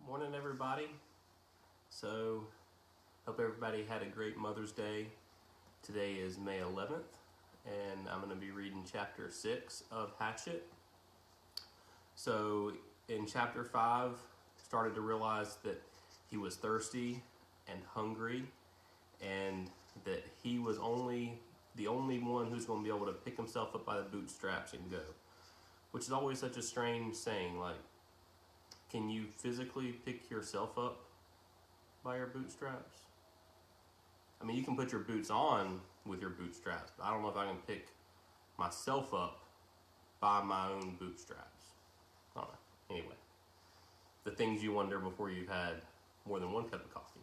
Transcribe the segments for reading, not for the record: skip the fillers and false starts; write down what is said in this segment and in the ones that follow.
Morning, everybody. So, hope everybody had a great Mother's Day. Today is May 11th, and I'm going to be reading chapter 6 of Hatchet. So, in chapter 5, started to realize that he was thirsty and hungry, and that he was the only one who's going to be able to pick himself up by the bootstraps and go. Which is always such a strange saying, like, can you physically pick yourself up by your bootstraps? I mean, you can put your boots on with your bootstraps, but I don't know if I can pick myself up by my own bootstraps. I don't know. Anyway, the things you wonder before you've had more than one cup of coffee.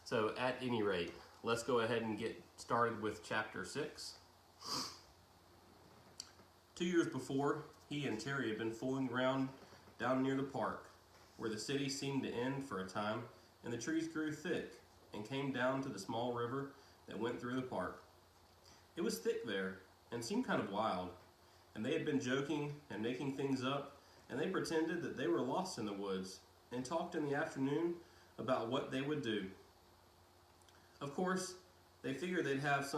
So at any rate, let's go ahead and get started with chapter 6. 2 years before, he and Terry had been fooling around down near the park, where the city seemed to end for a time, and the trees grew thick and came down to the small river that went through the park. It was thick there and seemed kind of wild, and they had been joking and making things up, and they pretended that they were lost in the woods and talked in the afternoon about what they would do. Of course, they figured they'd have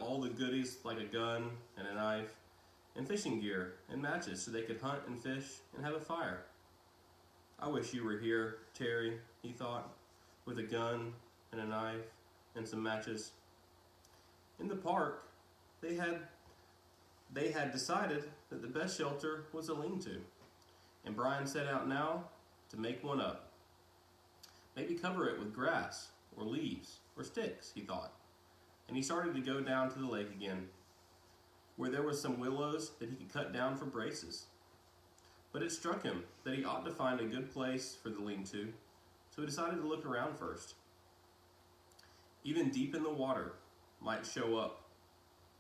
all the goodies like a gun and a knife and fishing gear and matches so they could hunt and fish and have a fire. I wish you were here, Terry, he thought, with a gun and a knife and some matches. In the park, they had decided that the best shelter was a lean-to, and Brian set out now to make one up. Maybe cover it with grass or leaves or sticks, he thought, and he started to go down to the lake again, where there was some willows that he could cut down for braces. But it struck him that he ought to find a good place for the lean-to, so he decided to look around first. Even deep in the water might show up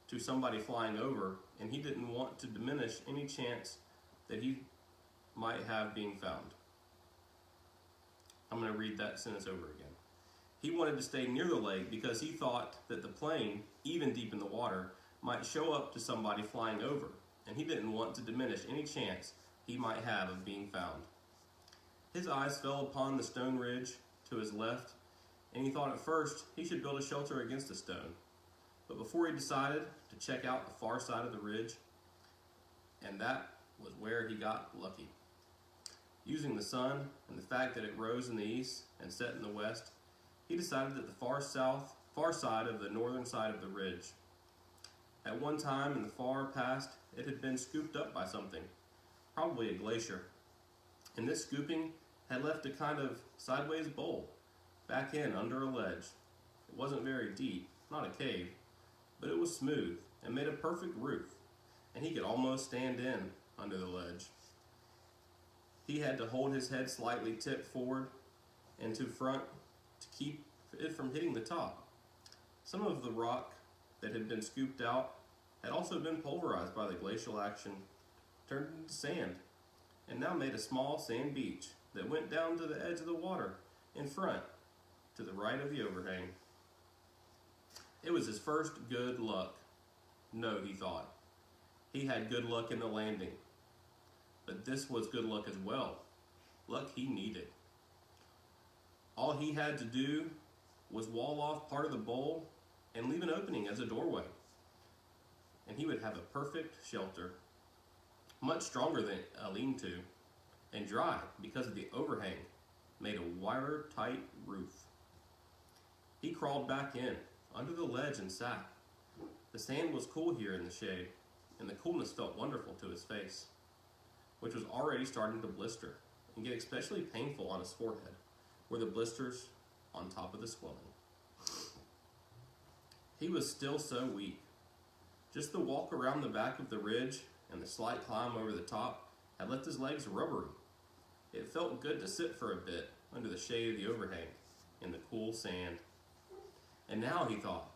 to somebody flying over, and he didn't want to diminish any chance that he might have being found. I'm going to read that sentence over again. He wanted to stay near the lake because he thought that the plane, even deep in the water, might show up to somebody flying over, and he didn't want to diminish any chance he might have of being found. His eyes fell upon the stone ridge to his left, and he thought at first he should build a shelter against a stone. But before he decided to check out the far side of the ridge, and that was where he got lucky. Using the sun and the fact that it rose in the east and set in the west, he decided that the far side of the northern side of the ridge. At one time in the far past, it had been scooped up by something, probably a glacier. And this scooping had left a kind of sideways bowl back in under a ledge. It wasn't very deep, not a cave, but it was smooth and made a perfect roof, and he could almost stand in under the ledge. He had to hold his head slightly tipped forward and to front to keep it from hitting the top. Some of the rock that had been scooped out had also been pulverized by the glacial action, turned into sand, and now made a small sand beach that went down to the edge of the water in front to the right of the overhang. It was his first good luck. No, he thought. He had good luck in the landing, but this was good luck as well, luck he needed. All he had to do was wall off part of the bowl and leave an opening as a doorway, and he would have a perfect shelter, much stronger than a lean-to, and dry because of the overhang made a watertight roof. He crawled back in under the ledge and sat. The sand was cool here in the shade, and the coolness felt wonderful to his face, which was already starting to blister and get especially painful on his forehead, where the blisters on top of the swelling. He was still so weak. Just the walk around the back of the ridge and the slight climb over the top had left his legs rubbery. It felt good to sit for a bit under the shade of the overhang in the cool sand. And now he thought,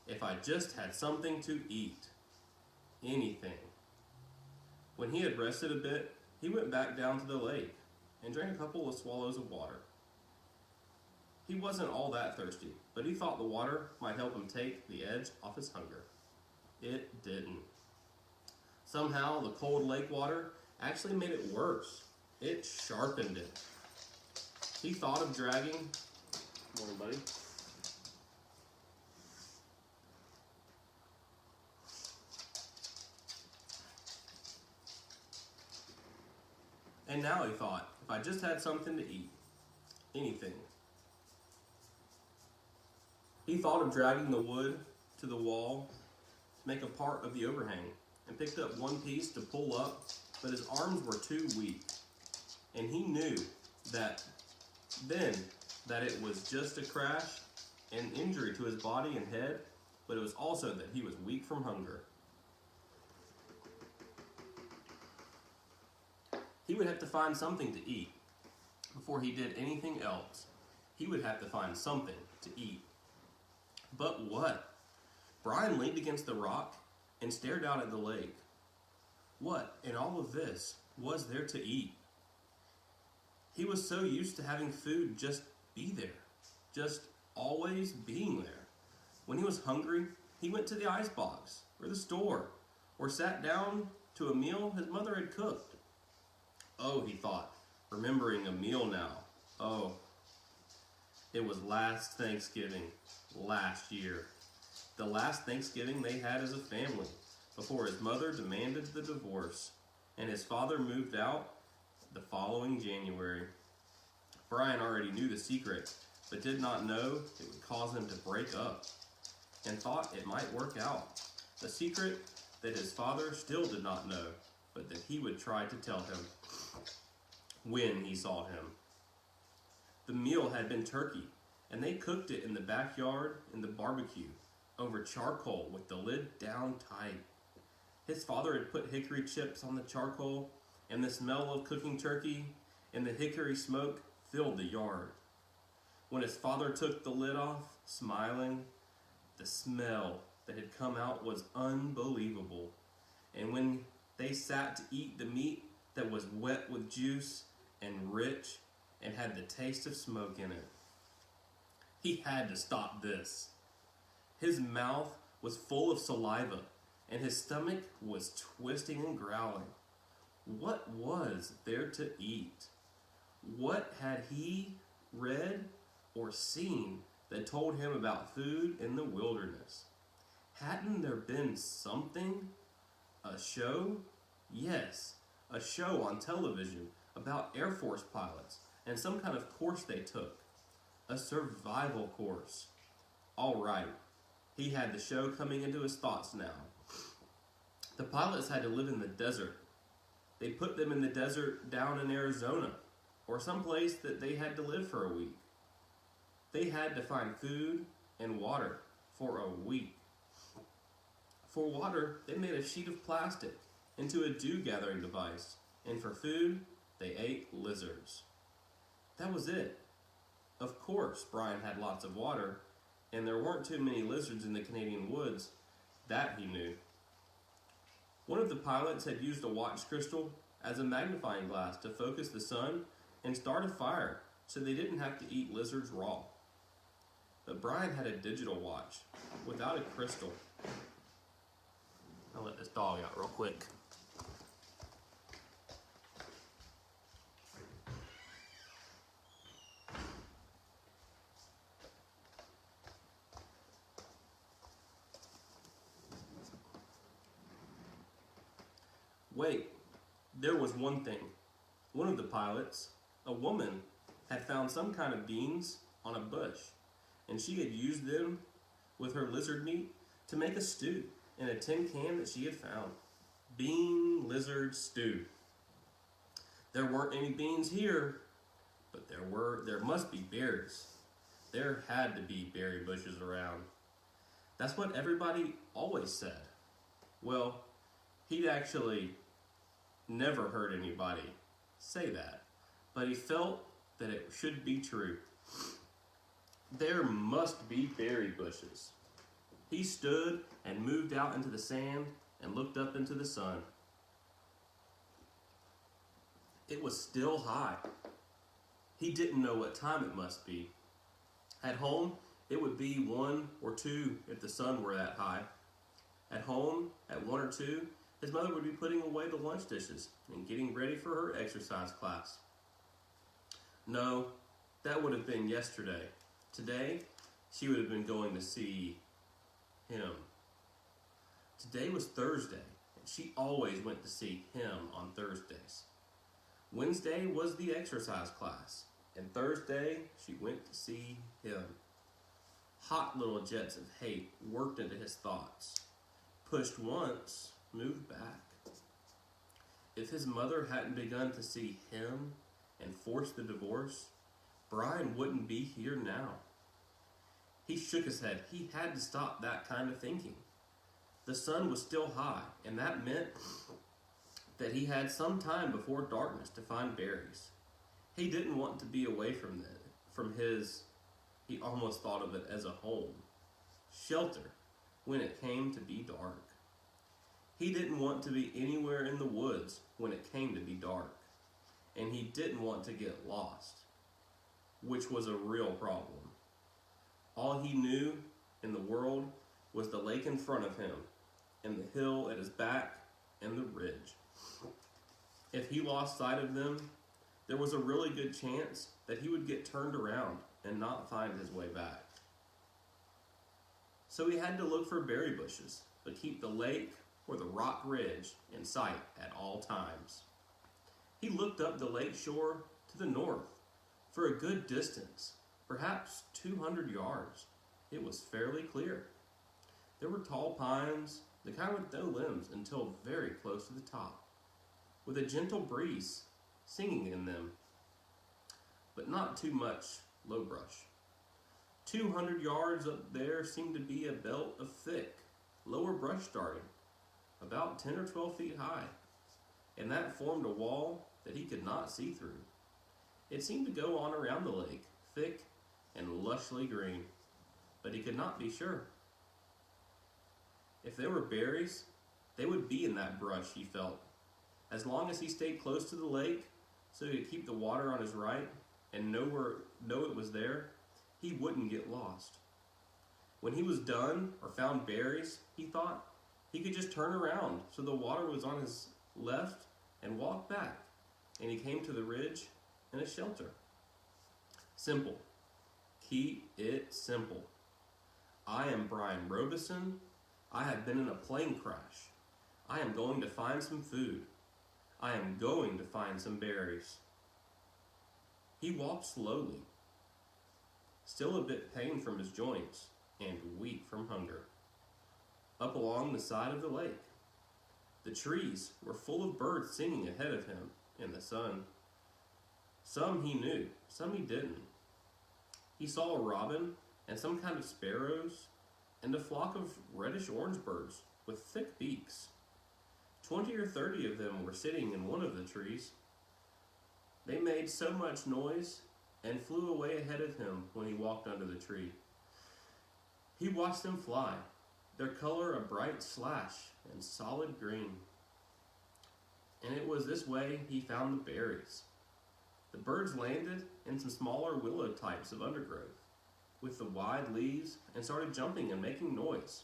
if I just had something to eat, anything. When he had rested a bit, he went back down to the lake and drank a couple of swallows of water. He wasn't all that thirsty, but he thought the water might help him take the edge off his hunger. It didn't. Somehow, the cold lake water actually made it worse. It sharpened it. He thought of dragging... Morning, buddy. And now he thought, if I just had something to eat, anything. He thought of dragging the wood to the wall to make a part of the overhang, and picked up one piece to pull up, but his arms were too weak. And he knew that then that it was just a crash and injury to his body and head, but it was also that he was weak from hunger. He would have to find something to eat before he did anything else. He would have to find something to eat. But what? Brian leaned against the rock and stared out at the lake. What in all of this was there to eat? He was so used to having food just be there, just always being there. When he was hungry, he went to the icebox or the store or sat down to a meal his mother had cooked. Oh, he thought, remembering a meal now. Oh, it was last Thanksgiving, last year. The last Thanksgiving they had as a family before his mother demanded the divorce and his father moved out the following January. Brian already knew the secret, but did not know it would cause them to break up, and thought it might work out. The secret that his father still did not know, but that he would try to tell him when he saw him. The meal had been turkey, and they cooked it in the backyard in the barbecue over charcoal with the lid down tight. His father had put hickory chips on the charcoal, and the smell of cooking turkey and the hickory smoke filled the yard. When his father took the lid off, smiling, the smell that had come out was unbelievable. And when they sat to eat the meat that was wet with juice and rich and had the taste of smoke in it, he had to stop this. His mouth was full of saliva, and his stomach was twisting and growling. What was there to eat? What had he read or seen that told him about food in the wilderness? Hadn't there been something? A show? Yes, a show on television about Air Force pilots and some kind of course they took. A survival course. All right, he had the show coming into his thoughts now. The pilots had to live in the desert. They put them in the desert down in Arizona, or someplace that they had to live for a week. They had to find food and water for a week. For water, they made a sheet of plastic into a dew-gathering device, and for food, they ate lizards. That was it. Of course, Brian had lots of water, and there weren't too many lizards in the Canadian woods. That he knew. One of the pilots had used a watch crystal as a magnifying glass to focus the sun and start a fire so they didn't have to eat lizards raw. But Brian had a digital watch without a crystal. I'll let this dog out real quick. Wait, there was one thing. One of the pilots, a woman, had found some kind of beans on a bush, and she had used them with her lizard meat to make a stew in a tin can that she had found. Bean lizard stew. There weren't any beans here, but there must be berries. There had to be berry bushes around. That's what everybody always said. Well, he'd actually never heard anybody say that, but he felt that it should be true. There must be berry bushes. He stood and moved out into the sand and looked up into the sun. It was still high. He didn't know what time it must be. At home, it would be 1 or 2 if the sun were that high. At home, at 1 or 2, his mother would be putting away the lunch dishes and getting ready for her exercise class. No, that would have been yesterday. Today, she would have been going to see him. Today was Thursday, and she always went to see him on Thursdays. Wednesday was the exercise class, and Thursday she went to see him. Hot little jets of hate worked into his thoughts. Pushed once, moved back. If his mother hadn't begun to see him and forced the divorce, Brian wouldn't be here now. He shook his head. He had to stop that kind of thinking. The sun was still high, and that meant that he had some time before darkness to find berries. He didn't want to be away from his, he almost thought of it as a home, shelter, when it came to be dark. He didn't want to be anywhere in the woods when it came to be dark. And he didn't want to get lost, which was a real problem. All he knew in the world was the lake in front of him, and the hill at his back, and the ridge. If he lost sight of them, there was a really good chance that he would get turned around and not find his way back. So he had to look for berry bushes, but keep the lake or the rock ridge in sight at all times. He looked up the lake shore to the north for a good distance, perhaps 200 yards. It was fairly clear. There were tall pines, the kind with no limbs until very close to the top, with a gentle breeze singing in them, but not too much low brush. 200 yards up there seemed to be a belt of thick, lower brush starting, about 10 or 12 feet high, and that formed a wall that he could not see through. It seemed to go on around the lake, thick and lushly green, but he could not be sure. If there were berries, they would be in that brush, he felt. As long as he stayed close to the lake, so he could keep the water on his right and know it was there, he wouldn't get lost. When he was done or found berries, he thought, he could just turn around so the water was on his left and walk back, and he came to the ridge and a shelter. Simple. Keep it simple. I am Brian Robison. I have been in a plane crash. I am going to find some food. I am going to find some berries. He walked slowly, still a bit pained from his joints and weak from hunger, up along the side of the lake. The trees were full of birds singing ahead of him in the sun. Some he knew, some he didn't. He saw a robin and some kind of sparrows and a flock of reddish-orange birds with thick beaks. 20 or 30 of them were sitting in one of the trees. They made so much noise and flew away ahead of him when he walked under the tree. He watched them fly, their color a bright slash and solid green. And it was this way he found the berries. The birds landed in some smaller willow types of undergrowth with the wide leaves and started jumping and making noise.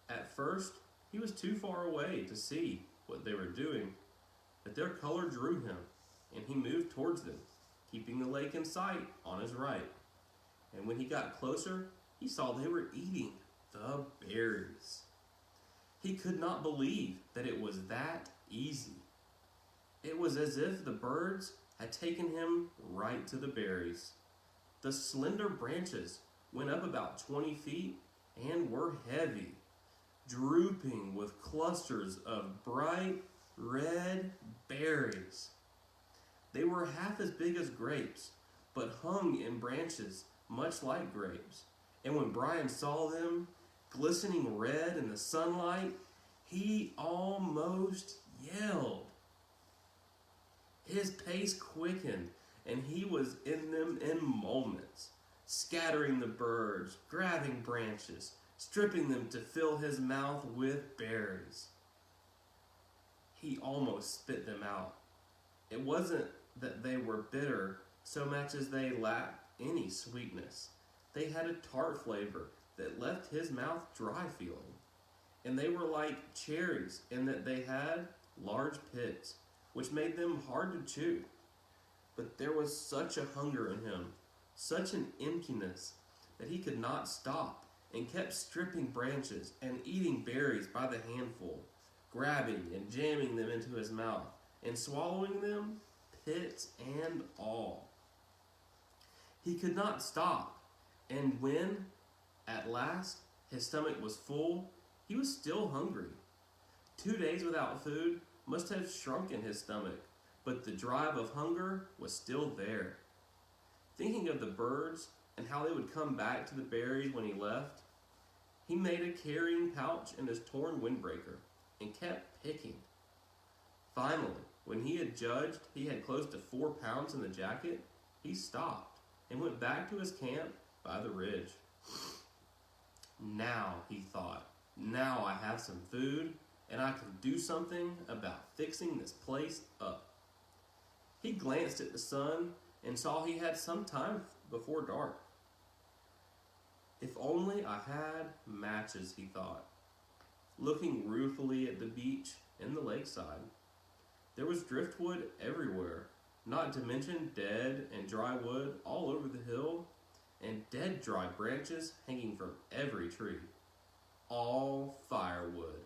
At first, he was too far away to see what they were doing, but their color drew him, and he moved towards them, keeping the lake in sight on his right. And when he got closer, he saw they were eating the berries. He could not believe that it was that easy. It was as if the birds had taken him right to the berries. The slender branches went up about 20 feet and were heavy, drooping with clusters of bright red berries. They were half as big as grapes, but hung in branches much like grapes. And when Brian saw them glistening red in the sunlight, he almost yelled. His pace quickened, and he was in them in moments, scattering the birds, grabbing branches, stripping them to fill his mouth with berries. He almost spit them out. It wasn't that they were bitter so much as they lacked any sweetness. They had a tart flavor that left his mouth dry feeling. and they were like cherries in that they had large pits, which made them hard to chew. But there was such a hunger in him, such an emptiness, that he could not stop, and kept stripping branches and eating berries by the handful, grabbing and jamming them into his mouth, and swallowing them, pits and all. He could not stop, and when, at last, his stomach was full, he was still hungry. 2 days without food must have shrunken his stomach, but the drive of hunger was still there. Thinking of the birds and how they would come back to the berries when he left, he made a carrying pouch in his torn windbreaker and kept picking. Finally, when he had judged he had close to 4 pounds in the jacket, he stopped and went back to his camp by the ridge. Now, he thought, now I have some food and I can do something about fixing this place up. He glanced at the sun and saw he had some time before dark. If only I had matches, he thought, looking ruefully at the beach and the lakeside. There was driftwood everywhere, not to mention dead and dry wood all over the hill, and dead dry branches hanging from every tree. All firewood,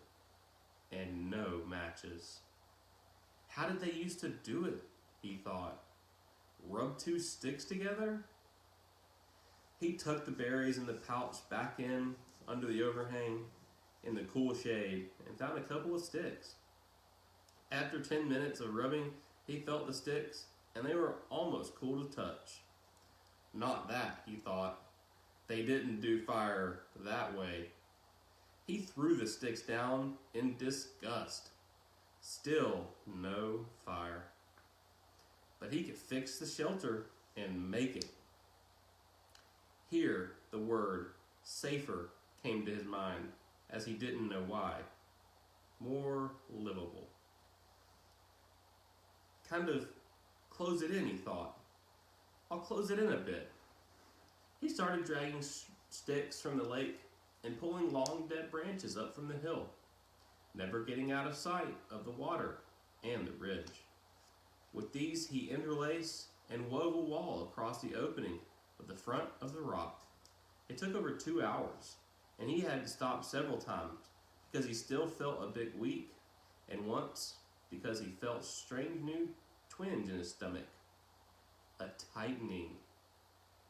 and no matches. How did they used to do it, he thought. Rub 2 sticks together? He tucked the berries in the pouch back in under the overhang in the cool shade and found a couple of sticks. After 10 minutes of rubbing, he felt the sticks, and they were almost cool to touch. Not that, he thought. They didn't do fire that way. He threw the sticks down in disgust. Still no fire. But he could fix the shelter and make it. Here, the word safer came to his mind, as he didn't know why. More livable. Kind of close it in, he thought. I'll close it in a bit. He started dragging sticks from the lake and pulling long dead branches up from the hill, never getting out of sight of the water and the ridge. With these he interlaced and wove a wall across the opening of the front of the rock. It took over 2 hours, and he had to stop several times because he still felt a bit weak, and once because he felt strange new twinge in his stomach. A tightening,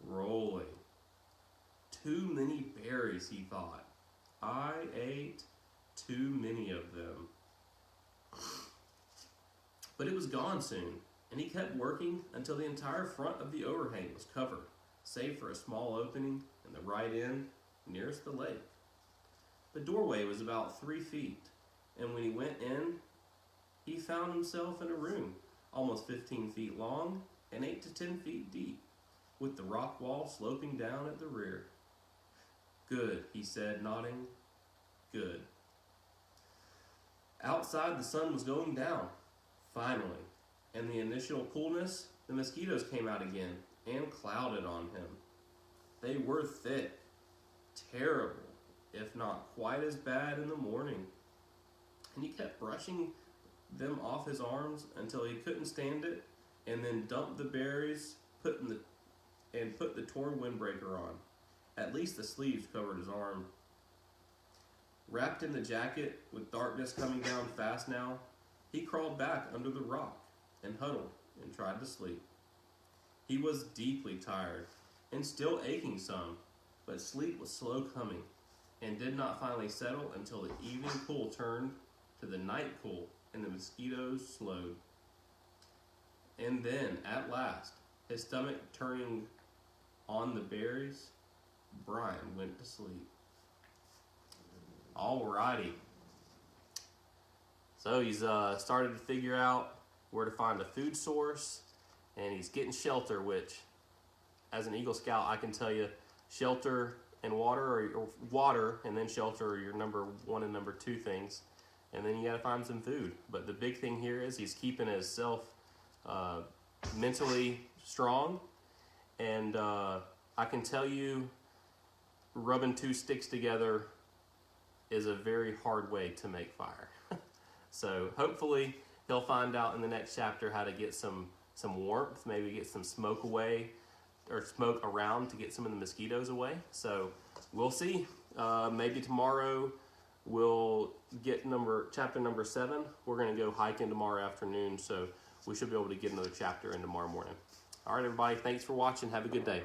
rolling. Too many berries, he thought. I ate too many of them. But it was gone soon, and he kept working until the entire front of the overhang was covered, save for a small opening in the right end nearest the lake. The doorway was about 3 feet, and when he went in, he found himself in a room almost 15 feet long and 8 to 10 feet deep, with the rock wall sloping down at the rear. Good, he said, nodding. Good. Outside, the sun was going down, finally, and the initial coolness, the mosquitoes came out again and clouded on him. They were thick, terrible, if not quite as bad in the morning, and he kept brushing them off his arms until he couldn't stand it, and then dumped the berries, put the torn windbreaker on. At least the sleeves covered his arm. Wrapped in the jacket, with darkness coming down fast now, he crawled back under the rock and huddled and tried to sleep. He was deeply tired and still aching some, but sleep was slow coming and did not finally settle until the evening cool turned to the night cool and the mosquitoes slowed. And then, at last, his stomach turning on the berries, Brian went to sleep. Alrighty. So he's started to figure out where to find a food source, and he's getting shelter, which, as an Eagle Scout, I can tell you, shelter and water, or water and then shelter are your number 1 and number 2 things. And then you got to find some food. But the big thing here is he's keeping himself mentally strong. And I can tell you, rubbing 2 sticks together is a very hard way to make fire. So hopefully he'll find out in the next chapter how to get some warmth, maybe get some smoke away, or smoke around to get some of the mosquitoes away. So we'll see. Maybe tomorrow we'll get chapter number 7. We're going to go hiking tomorrow afternoon, so we should be able to get another chapter in tomorrow morning. All right, everybody, thanks for watching. Have a good day.